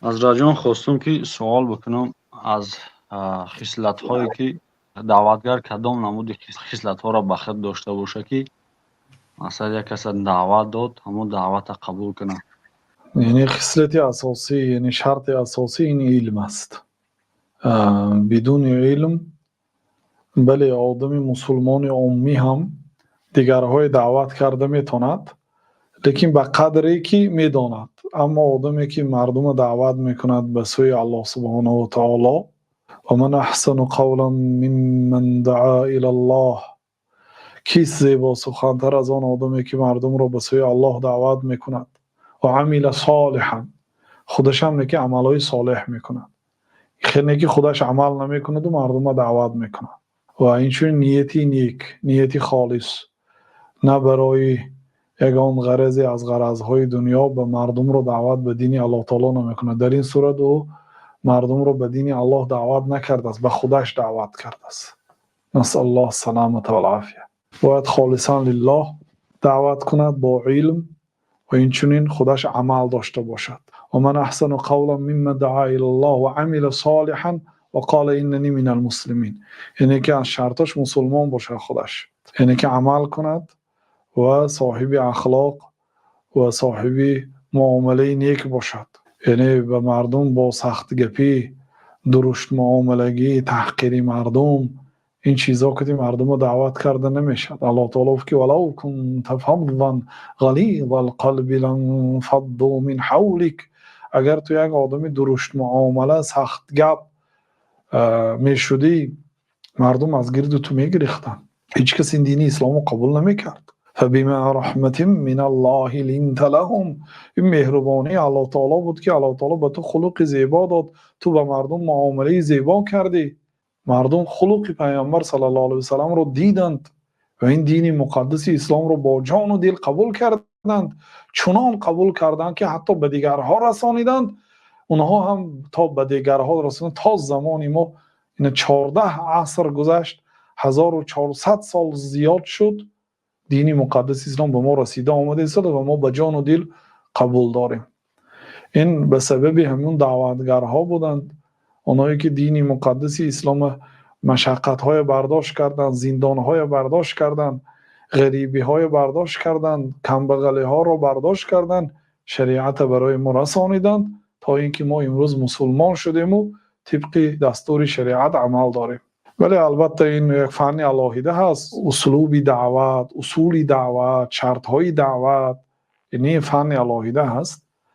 از راجان خواستم که سوال بکنم از خصلت هایی که دعوتگر کدام نمود خصلت ها را به خود داشته باشه که مثلا یک کس دعوت داد همون دعوت قبول کنه. یعنی خصلت اساسی، یعنی شرط اساسی این علم است. بدون علم بله آدم مسلمان امی هم دیگرهای دعوت کرده میتوند، لیکن به قدری که میداند. اما آدمی که مردم دعوت میکند به سوی الله سبحانه و تعالی، و من احسن قولا ممن دعا الی الله، کیست زیبا سخنتر از آن آدمی که مردم را به سوی الله دعوت میکند و عمل صالحا، خودش هم نیکی عملهای صالح میکند. خیلی که خودش عمل نمیکند و مردم را دعوت میکند و اینچون نیتی نیک، نیتی خالص، نه برای یگان غرضی از غرضهای دنیا به مردم رو دعوت به دین الله تعالی نمیکنه. در این صورت او مردم رو به دین الله دعوت نکرده است، به خودش دعوت کرده است. نسأل الله السلامة و العافیه. باید خالصا لله دعوت کند با علم و اینچنین خودش عمل داشته باشد. و من احسن قولا ممن دعا الی الله و عمل صالحا و قال اننی من المسلمین، یعنی که از شرطش مسلمان باشه خودش، یعنی که عمل کند و صاحب اخلاق و صاحب معامله نیک باشد. یعنی به مردم با سخت گپی، درشت معاملگی، تحقیر مردم، این چیزا که مردم رو دعوت کرده نمیشد. الله تعالی گفت که ولو کنت فظا غلیظ القلب لانفضوا من حولک، اگر تو یک آدم درشت معامله، سخت گپ میشدی، مردم از گرد تو میگریختن. هیچ کس این دین اسلام رو قبول نمیکرد. فبما رحمت من الله لنت لهم، این مهربانی الله تعالی بود که الله تعالی به تو خلق زیبا داد، تو به مردم معامله زیبا کردی. مردم خلق پیامبر صلی الله علیه و سلم رو دیدند و این دین مقدس اسلام رو با جان و دل قبول کردند، چنان قبول کردند که حتی به دیگرها رسانیدند. اونها هم تا به دیگرها رسانیدند. تا زمانی ما این 14 عصر گذشت، 1400 سال زیاد شد، دینی مقدس اسلام به ما رسیده آمده است و ما به جان و دل قبول داریم. این به سبب همون دعوتگرها بودند، اونایی که دینی مقدس اسلام مشقت‌های برداشت کردند، زندان‌های برداشت کردند، غریبی‌های برداشت کردند، کمبغلی‌ها را برداشت کردند، شریعت برای ما رسانیدند تا اینکه ما امروز مسلمان شدیم و طبق دستور شریعت عمل داریم. ولی البته این یک فن علاهیده هست، اسلوب دعوت، اصول دعوت، شرط‌های دعوت، یعنی فن علاهیده هست.